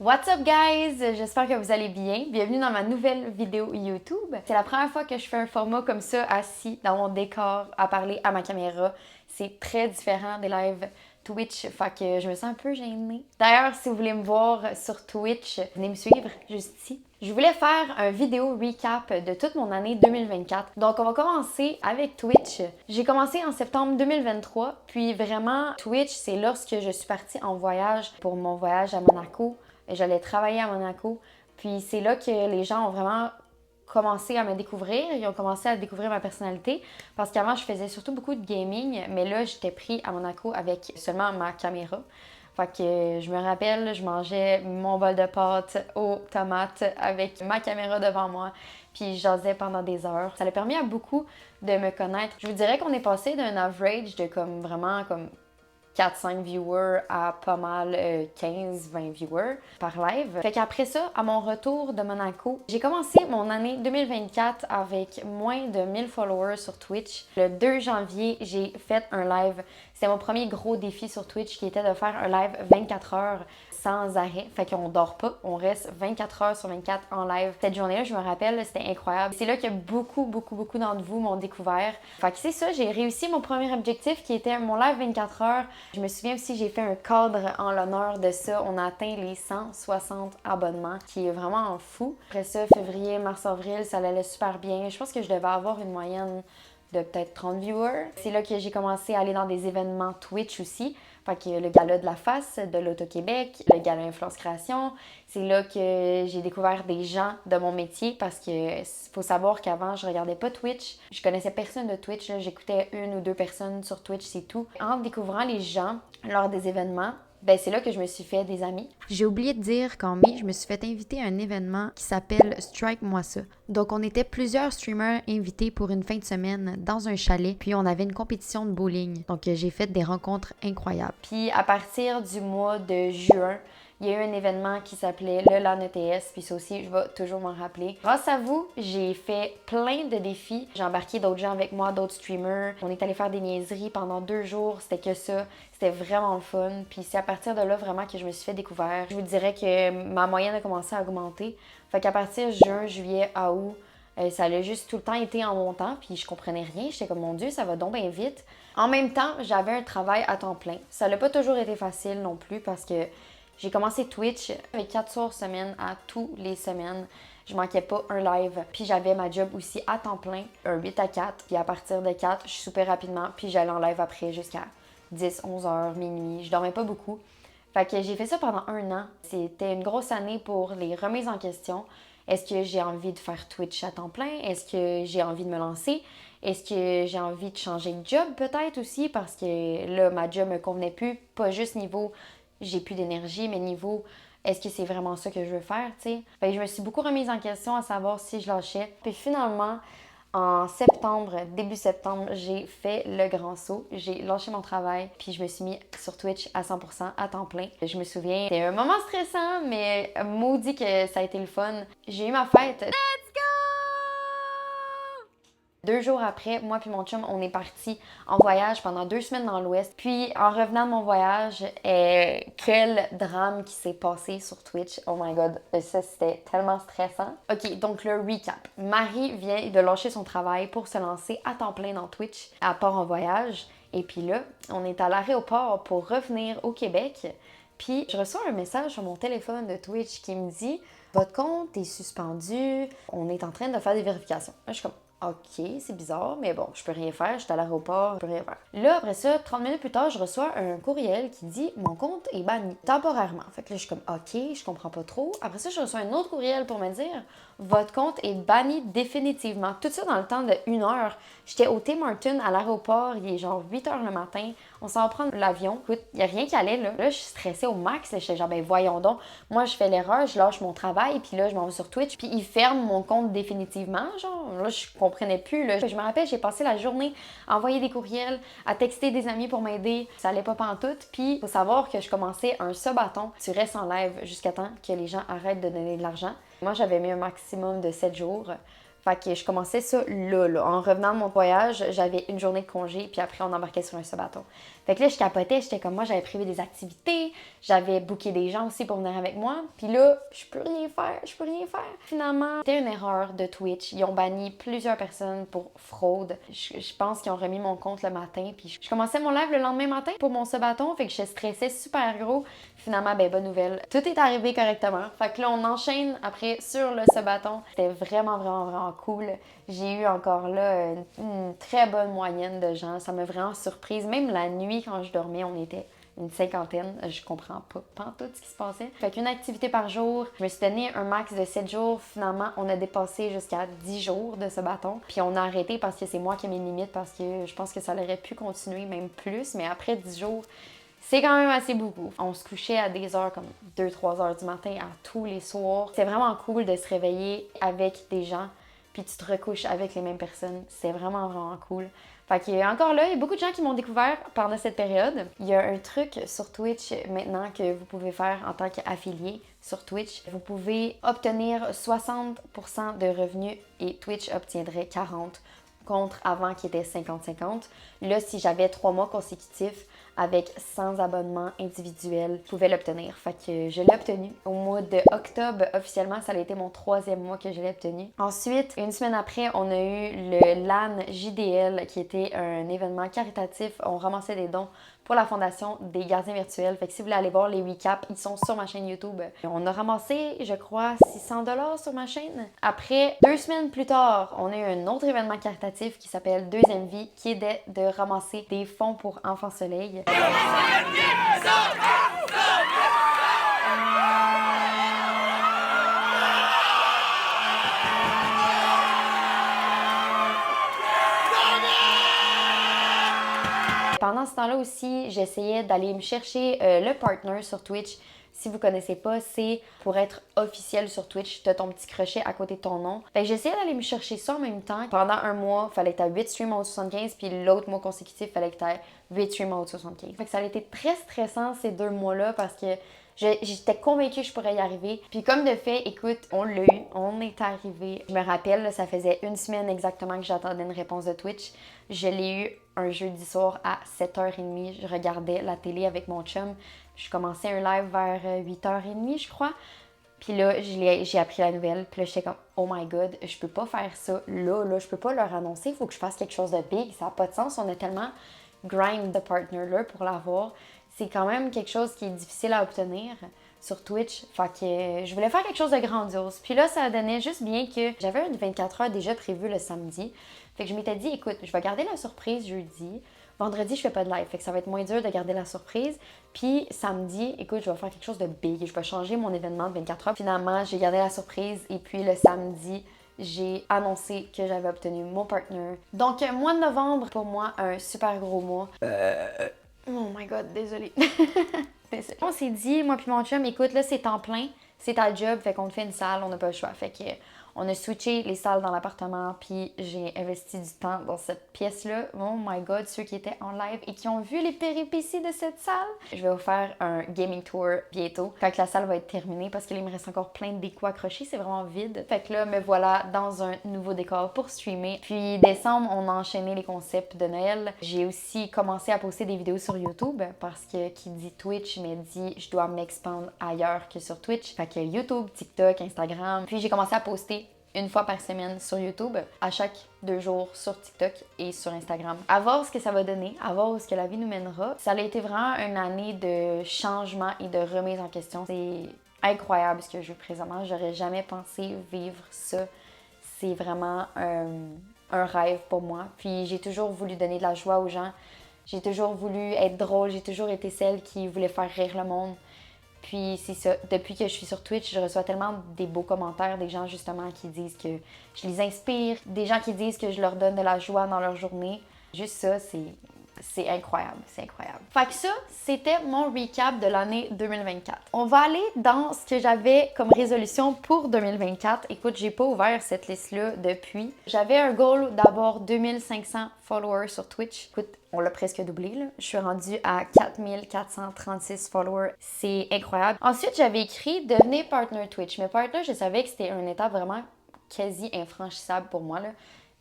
What's up guys? J'espère que vous allez bien. Bienvenue dans ma nouvelle vidéo YouTube. C'est la première fois que je fais un format comme ça, assis dans mon décor, à parler à ma caméra. C'est très différent des lives Twitch, fait que je me sens un peu gênée. D'ailleurs, si vous voulez me voir sur Twitch, venez me suivre juste ici. Je voulais faire un vidéo recap de toute mon année 2024. Donc, on va commencer avec Twitch. J'ai commencé en septembre 2023, puis vraiment, Twitch, c'est lorsque je suis partie en voyage pour mon voyage à Monaco. J'allais travailler à Monaco. Puis c'est là que les gens ont vraiment commencé à me découvrir. Ils ont commencé à découvrir ma personnalité. Parce qu'avant, je faisais surtout beaucoup de gaming. Mais là, j'étais pris à Monaco avec seulement ma caméra. Fait que je me rappelle, je mangeais mon bol de pâtes aux tomates avec ma caméra devant moi. Puis je jasais pendant des heures. Ça a permis à beaucoup de me connaître. Je vous dirais qu'on est passé d'un average de comme vraiment comme 4-5 viewers à pas mal 15-20 viewers par live. Fait qu'après ça, à mon retour de Monaco, j'ai commencé mon année 2024 avec moins de 1000 followers sur Twitch. Le 2 janvier, j'ai fait un live. C'était mon premier gros défi sur Twitch qui était de faire un live 24 heures sans arrêt. Fait qu'on dort pas, on reste 24 heures sur 24 en live. Cette journée-là, je me rappelle, c'était incroyable. C'est là que beaucoup d'entre vous m'ont découvert. Fait que c'est ça, j'ai réussi mon premier objectif qui était mon live 24 heures. Je me souviens aussi, j'ai fait un cadre en l'honneur de ça. On a atteint les 160 abonnements, qui est vraiment fou. Après ça, février, mars, avril, ça allait super bien. Je pense que je devais avoir une moyenne de peut-être 30 viewers. C'est là que j'ai commencé à aller dans des événements Twitch aussi. Fait que le gala de la face de l'Auto-Québec, le gala Influence Création, c'est là que j'ai découvert des gens de mon métier parce que faut savoir qu'avant, je regardais pas Twitch. Je connaissais personne de Twitch, j'écoutais une ou deux personnes sur Twitch, c'est tout. En découvrant les gens lors des événements, c'est là que je me suis fait des amis. J'ai oublié de dire qu'en mai, je me suis fait inviter à un événement qui s'appelle Strike-moi ça. Donc, on était plusieurs streamers invités pour une fin de semaine dans un chalet, puis on avait une compétition de bowling. Donc, j'ai fait des rencontres incroyables. Puis, à partir du mois de juin, il y a eu un événement qui s'appelait le LAN ETS, puis ça aussi, je vais toujours m'en rappeler. Grâce à vous, j'ai fait plein de défis. J'ai embarqué d'autres gens avec moi, d'autres streamers. On est allé faire des niaiseries pendant 2 jours, c'était que ça. C'était vraiment le fun. Puis c'est à partir de là vraiment que je me suis fait découvrir. Je vous dirais que ma moyenne a commencé à augmenter. Fait qu'à partir de juin, juillet, à août, ça a juste tout le temps été en montant, puis je comprenais rien. J'étais comme, mon Dieu, ça va donc bien vite. En même temps, j'avais un travail à temps plein. Ça n'a pas toujours été facile non plus parce que j'ai commencé Twitch avec 4 soirs semaine à tous les semaines. Je manquais pas un live. Puis j'avais ma job aussi à temps plein, un 8 à 4. Puis à partir de 4, je soupais rapidement. Puis j'allais en live après jusqu'à 10, 11 heures, minuit. Je dormais pas beaucoup. Fait que j'ai fait ça pendant 1 an. C'était une grosse année pour les remises en question. Est-ce que j'ai envie de faire Twitch à temps plein? Est-ce que j'ai envie de me lancer? Est-ce que j'ai envie de changer de job peut-être aussi? Parce que là, ma job me convenait plus. Pas juste niveau j'ai plus d'énergie, mais niveau est-ce que c'est vraiment ça que je veux faire, tu sais? Fait que je me suis beaucoup remise en question à savoir si je lâchais. Puis finalement, en septembre, début septembre, j'ai fait le grand saut. J'ai lâché mon travail, puis je me suis mis sur Twitch à 100% à temps plein. Je me souviens, c'était un moment stressant, mais maudit que ça a été le fun. J'ai eu ma fête. 2 jours après, moi puis mon chum, on est parti en voyage pendant 2 semaines dans l'Ouest. Puis en revenant de mon voyage, quel drame qui s'est passé sur Twitch. Oh my god, ça c'était tellement stressant. Ok, donc le recap. Marie vient de lâcher son travail pour se lancer à temps plein dans Twitch. Elle part en voyage. Et puis là, on est à l'aéroport pour revenir au Québec. Puis je reçois un message sur mon téléphone de Twitch qui me dit « Votre compte est suspendu, on est en train de faire des vérifications. » Là, je suis comme OK, c'est bizarre, mais bon, je peux rien faire, je suis à l'aéroport, je peux rien faire. Là, après ça, 30 minutes plus tard, je reçois un courriel qui dit « Mon compte est banni temporairement. » Fait que là, je suis comme « OK, je comprends pas trop. » Après ça, je reçois un autre courriel pour me dire « Votre compte est banni définitivement. » Tout ça dans le temps de 1 heure. J'étais au Tim Hortons à l'aéroport, il est genre 8 heures le matin. On s'en va prendre l'avion. Écoute, il n'y a rien qui allait, là. Là, je suis stressée au max. J'étais genre, voyons donc. Moi, je fais l'erreur, je lâche mon travail, puis là, je m'en vais sur Twitch, puis ils ferment mon compte définitivement. Genre, là, je comprenais plus, là. Je me rappelle, j'ai passé la journée à envoyer des courriels, à texter des amis pour m'aider. Ça allait pas pantoute. Puis, faut savoir que je commençais un subathon. Tu restes en live jusqu'à temps que les gens arrêtent de donner de l'argent. Moi, j'avais mis un maximum de 7 jours. Fait que je commençais ça là. En revenant de mon voyage, j'avais une journée de congé, puis après, on embarquait sur un subathon. Fait que là, je capotais, j'étais comme moi, j'avais prévu des activités, j'avais booké des gens aussi pour venir avec moi. Puis là, je peux rien faire. Finalement, c'était une erreur de Twitch. Ils ont banni plusieurs personnes pour fraude. Je pense qu'ils ont remis mon compte le matin. Puis je commençais mon live le lendemain matin pour mon subathon. Fait que je stressais super gros. Finalement, ben bonne nouvelle. Tout est arrivé correctement. Fait que là, on enchaîne après sur le subathon. C'était vraiment cool. J'ai eu encore là une très bonne moyenne de gens. Ça m'a vraiment surprise. Même la nuit, quand je dormais, on était une cinquantaine. Je comprends pas tout ce qui se passait. Fait qu'une activité par jour. Je me suis donné un max de 7 jours. Finalement, on a dépassé jusqu'à 10 jours de ce bâton. Puis on a arrêté parce que c'est moi qui ai mes limites, parce que je pense que ça aurait pu continuer même plus. Mais après 10 jours, c'est quand même assez beaucoup. On se couchait à des heures comme 2-3 heures du matin à tous les soirs. C'est vraiment cool de se réveiller avec des gens, puis tu te recouches avec les mêmes personnes. C'est vraiment cool. Fait que encore là, il y a beaucoup de gens qui m'ont découvert pendant cette période. Il y a un truc sur Twitch maintenant que vous pouvez faire en tant qu'affilié sur Twitch. Vous pouvez obtenir 60% de revenus et Twitch obtiendrait 40% contre avant qui était 50-50. Là, si j'avais 3 mois consécutifs avec 100 abonnements individuels, je pouvais l'obtenir. Fait que je l'ai obtenu. Au mois d'octobre, officiellement, ça a été mon 3e mois que je l'ai obtenu. Ensuite, une semaine après, on a eu le LAN JDL, qui était un événement caritatif. On ramassait des dons pour la Fondation des gardiens virtuels. Fait que si vous voulez aller voir les recaps, ils sont sur ma chaîne YouTube. On a ramassé, je crois, 600$ sur ma chaîne. Après, 2 semaines plus tard, on a eu un autre événement caritatif qui s'appelle Deuxième Vie, qui est de ramasser des fonds pour Enfants Soleil. Pendant ce temps-là aussi, j'essayais d'aller me chercher le partner sur Twitch. Si vous connaissez pas, c'est pour être officiel sur Twitch, tu as ton petit crochet à côté de ton nom. Fait que j'essayais d'aller me chercher ça en même temps. Pendant un mois, il fallait que tu aies 8 streams en haut de 75, puis l'autre mois consécutif, il fallait que tu aies 8 streams en haut de 75. Fait que ça a été très stressant ces 2 mois-là parce que j'étais convaincue que je pourrais y arriver. Puis comme de fait, écoute, on l'a eu, on est arrivé. Je me rappelle, là, ça faisait 1 semaine exactement que j'attendais une réponse de Twitch. Je l'ai eu un jeudi soir à 7h30. Je regardais la télé avec mon chum. Je commençais un live vers 8h30, je crois. Puis là, j'ai appris la nouvelle. Puis là, j'étais comme, oh my god, je peux pas faire ça là, je peux pas leur annoncer. Il faut que je fasse quelque chose de big. Ça n'a pas de sens. On a tellement grind de partner là pour l'avoir. C'est quand même quelque chose qui est difficile à obtenir sur Twitch. Fait que je voulais faire quelque chose de grandiose. Puis là, ça donnait juste bien que j'avais une 24 heures déjà prévue le samedi. Fait que je m'étais dit, écoute, je vais garder la surprise jeudi. Vendredi, je fais pas de live. Fait que ça va être moins dur de garder la surprise. Puis samedi, écoute, je vais faire quelque chose de big. Je vais changer mon événement de 24 heures. Finalement, j'ai gardé la surprise. Et puis le samedi, j'ai annoncé que j'avais obtenu mon partner. Donc, mois de novembre, pour moi, un super gros mois. Oh my god, désolée. On s'est dit, moi puis mon chum, écoute, là, c'est temps plein, c'est ta job, fait qu'on te fait une salle, on n'a pas le choix. Fait que on a switché les salles dans l'appartement, puis j'ai investi du temps dans cette pièce-là. Oh my god, ceux qui étaient en live et qui ont vu les péripéties de cette salle. Je vais vous faire un gaming tour bientôt, quand la salle va être terminée, parce qu'il me reste encore plein de déco accrochés, c'est vraiment vide. Fait que là, me voilà dans un nouveau décor pour streamer. Puis décembre, on a enchaîné les concepts de Noël. J'ai aussi commencé à poster des vidéos sur YouTube, parce que qui dit Twitch me dit je dois m'expandre ailleurs que sur Twitch. Fait que YouTube, TikTok, Instagram. Puis j'ai commencé à poster une fois par semaine sur YouTube, à chaque 2 jours sur TikTok et sur Instagram. À voir ce que ça va donner, à voir où ce que la vie nous mènera. Ça a été vraiment une année de changement et de remise en question. C'est incroyable ce que je vis présentement. J'aurais jamais pensé vivre ça. C'est vraiment un rêve pour moi. Puis j'ai toujours voulu donner de la joie aux gens. J'ai toujours voulu être drôle. J'ai toujours été celle qui voulait faire rire le monde. Puis c'est ça, depuis que je suis sur Twitch, je reçois tellement des beaux commentaires, des gens justement qui disent que je les inspire, des gens qui disent que je leur donne de la joie dans leur journée. Juste ça, c'est incroyable, c'est incroyable. Fait que ça, c'était mon recap de l'année 2024. On va aller dans ce que j'avais comme résolution pour 2024. Écoute, j'ai pas ouvert cette liste-là depuis. J'avais un goal d'avoir 2500 followers sur Twitch. Écoute, on l'a presque doublé, là. Je suis rendue à 4436 followers. C'est incroyable. Ensuite, j'avais écrit devenir partner Twitch. Mais partner, je savais que c'était une étape vraiment quasi infranchissable pour moi, là.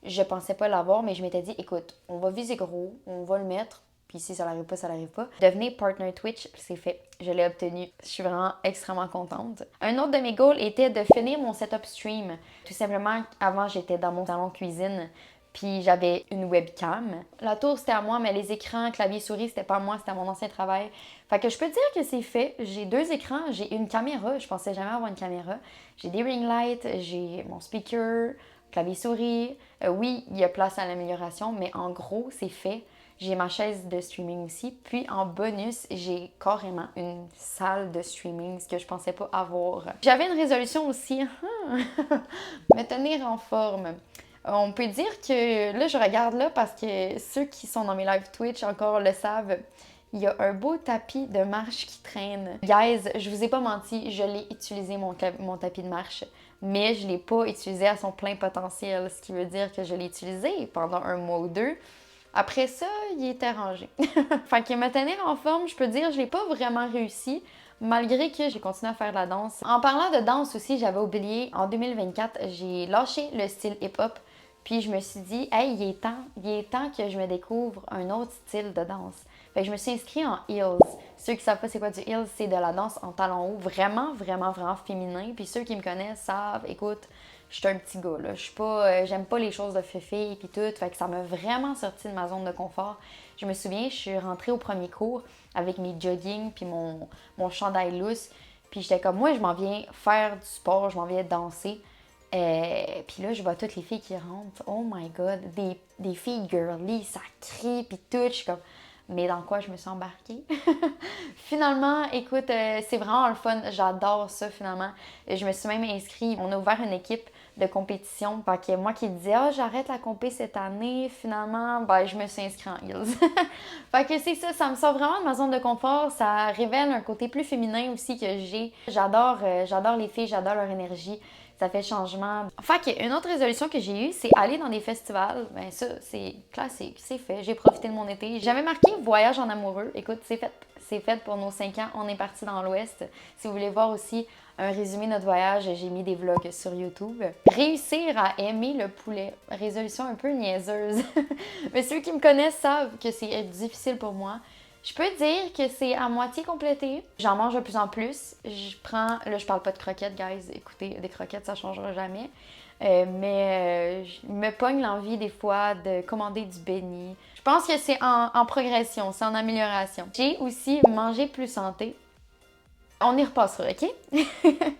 Je pensais pas l'avoir, mais je m'étais dit, écoute, on va viser gros, on va le mettre, Puis si ça n'arrive pas, ça n'arrive pas. Devenez partner Twitch, c'est fait. Je l'ai obtenu. Je suis vraiment extrêmement contente. Un autre de mes goals était de finir mon setup stream. Tout simplement, avant, j'étais dans mon salon cuisine. Puis j'avais une webcam. La tour, c'était à moi, mais les écrans, clavier, souris, c'était pas à moi, c'était à mon ancien travail. Fait que je peux dire que c'est fait. J'ai 2 écrans, j'ai une caméra. Je pensais jamais avoir une caméra. J'ai des ring lights, j'ai mon speaker, clavier, souris. Oui, il y a place à l'amélioration, mais en gros, c'est fait. J'ai ma chaise de streaming aussi. Puis en bonus, j'ai carrément une salle de streaming, ce que je pensais pas avoir. J'avais une résolution aussi, me tenir en forme. On peut dire que, là je regarde là parce que ceux qui sont dans mes live Twitch encore le savent, il y a un beau tapis de marche qui traîne. Guys, je vous ai pas menti, je l'ai utilisé mon tapis de marche, mais je l'ai pas utilisé à son plein potentiel, ce qui veut dire que je l'ai utilisé pendant un mois ou 2. Après ça, il était rangé. Fait que me tenir en forme, je peux dire, je l'ai pas vraiment réussi. Malgré que j'ai continué à faire de la danse. En parlant de danse aussi, j'avais oublié, en 2024, j'ai lâché le style hip-hop. Puis je me suis dit, hey, il est temps que je me découvre un autre style de danse. Fait que je me suis inscrite en heels. Ceux qui savent pas c'est quoi du heels, c'est de la danse en talons hauts, vraiment, vraiment, vraiment féminin. Puis ceux qui me connaissent savent, écoute, je suis un petit gars, là. Je suis pas, j'aime pas les choses de féfé puis tout. Fait que ça m'a vraiment sorti de ma zone de confort. Je me souviens, je suis rentrée au premier cours avec mes jogging puis mon chandail loose. Puis j'étais comme, moi, je m'en viens faire du sport, je m'en viens danser. Puis là, je vois toutes les filles qui rentrent. Oh my god, des filles girly, ça crie, puis tout. Je suis comme, mais dans quoi je me suis embarquée? Finalement, écoute, c'est vraiment le fun. J'adore ça, finalement. Je me suis même inscrite. On a ouvert une équipe de compétition. Fait que moi qui disais, ah, j'arrête la compé cette année, finalement, ben, je me suis inscrite en heels. Fait que c'est ça, ça me sort vraiment de ma zone de confort. Ça révèle un côté plus féminin aussi que j'ai. J'adore les filles, j'adore leur énergie. Ça fait changement. Fait qu'une autre résolution que j'ai eue, c'est aller dans des festivals. Ben ça, c'est classique, c'est fait. J'ai profité de mon été. J'avais marqué voyage en amoureux. Écoute, c'est fait. C'est fait pour nos 5 ans. On est parti dans l'Ouest. Si vous voulez voir aussi un résumé de notre voyage, j'ai mis des vlogs sur YouTube. Réussir à aimer le poulet. Résolution un peu niaiseuse. Mais ceux qui me connaissent savent que c'est difficile pour moi. Je peux dire que c'est à moitié complété. J'en mange de plus en plus. Là je parle pas de croquettes, guys. Écoutez, des croquettes, ça changera jamais. Mais je me pogne l'envie des fois de commander du béni. Je pense que c'est en progression, c'est en amélioration. J'ai aussi mangé plus santé. On y repassera, OK?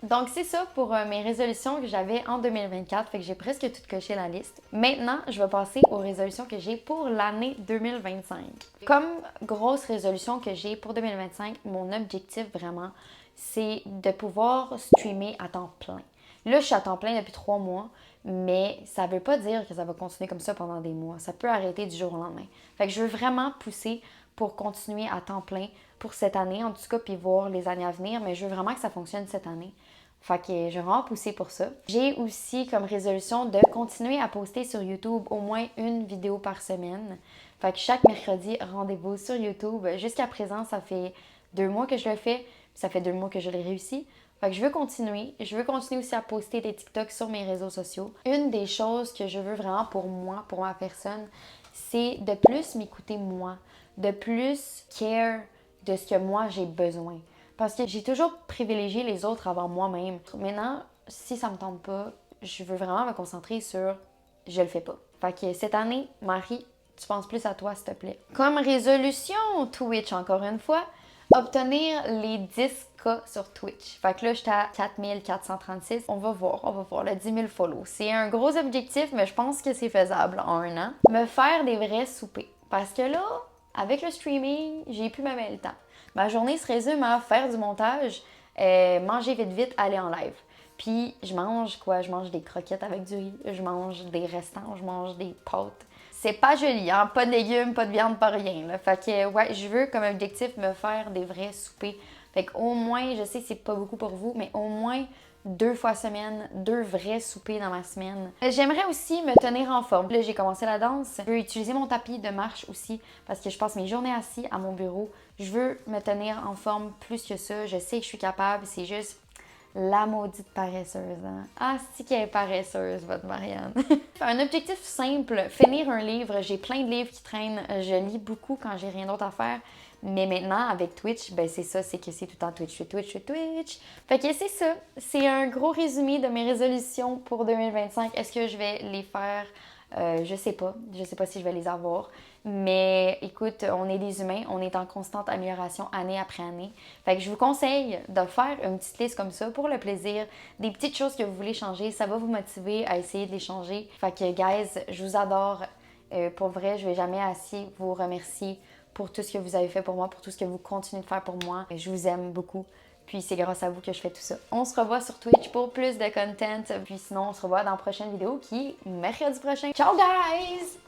Donc, c'est ça pour mes résolutions que j'avais en 2024. Fait que j'ai presque tout coché la liste. Maintenant, je vais passer aux résolutions que j'ai pour l'année 2025. Comme grosse résolution que j'ai pour 2025, mon objectif vraiment, c'est de pouvoir streamer à temps plein. Là, je suis à temps plein depuis 3 mois, mais ça veut pas dire que ça va continuer comme ça pendant des mois. Ça peut arrêter du jour au lendemain. Fait que je veux vraiment pousser pour continuer à temps plein pour cette année, en tout cas, puis voir les années à venir, mais je veux vraiment que ça fonctionne cette année. Fait que je vais vraiment pousser pour ça. J'ai aussi comme résolution de continuer à poster sur YouTube au moins une vidéo par semaine. Fait que chaque mercredi, rendez-vous sur YouTube. Jusqu'à présent, ça fait 2 mois que je le fais, puis ça fait 2 mois que je l'ai réussi. Fait que je veux continuer. Je veux continuer aussi à poster des TikToks sur mes réseaux sociaux. Une des choses que je veux vraiment pour moi, pour ma personne, c'est de plus m'écouter moi, de plus care de ce que moi j'ai besoin. Parce que j'ai toujours privilégié les autres avant moi-même. Maintenant, si ça me tente pas, je veux vraiment me concentrer sur je le fais pas. Fait que cette année, Marie, tu penses plus à toi, s'il te plaît. Comme résolution, Twitch, encore une fois, obtenir les 10K sur Twitch. Fait que là, j'étais à 4436. On va voir, le 10 000 follow. C'est un gros objectif, mais je pense que c'est faisable en un an. Me faire des vrais soupers. Parce que là, avec le streaming, j'ai plus même le temps. Ma journée se résume à faire du montage, manger vite, aller en live. Puis je mange quoi? Je mange des croquettes avec du riz, je mange des restants, je mange des pâtes. C'est pas joli, hein? Pas de légumes, pas de viande, pas rien. Là. Fait que ouais, je veux comme objectif me faire des vrais soupers. Fait qu'au moins, je sais que c'est pas beaucoup pour vous, mais au moins 2 fois semaine, 2 vrais soupers dans ma semaine. J'aimerais aussi me tenir en forme. Là, j'ai commencé la danse. Je veux utiliser mon tapis de marche aussi parce que je passe mes journées assis à mon bureau. Je veux me tenir en forme plus que ça. Je sais que je suis capable. C'est juste La maudite paresseuse, hein? Ah, c'est qu'elle est paresseuse, votre Marianne. Un objectif simple, finir un livre. J'ai plein de livres qui traînent. Je lis beaucoup quand j'ai rien d'autre à faire. Mais maintenant, avec Twitch, ben c'est ça, c'est que c'est tout le temps Twitch. Fait que c'est ça. C'est un gros résumé de mes résolutions pour 2025. Est-ce que je vais les faire? Je sais pas. Je sais pas si je vais les avoir. Mais écoute, on est des humains, on est en constante amélioration année après année. Fait que je vous conseille de faire une petite liste comme ça pour le plaisir, des petites choses que vous voulez changer. Ça va vous motiver à essayer de les changer. Fait que, guys, je vous adore. Pour vrai, je vais jamais assez vous remercier pour tout ce que vous avez fait pour moi, pour tout ce que vous continuez de faire pour moi. Je vous aime beaucoup. Puis c'est grâce à vous que je fais tout ça. On se revoit sur Twitch pour plus de content. Puis sinon, on se revoit dans la prochaine vidéo qui est mercredi prochain. Ciao guys!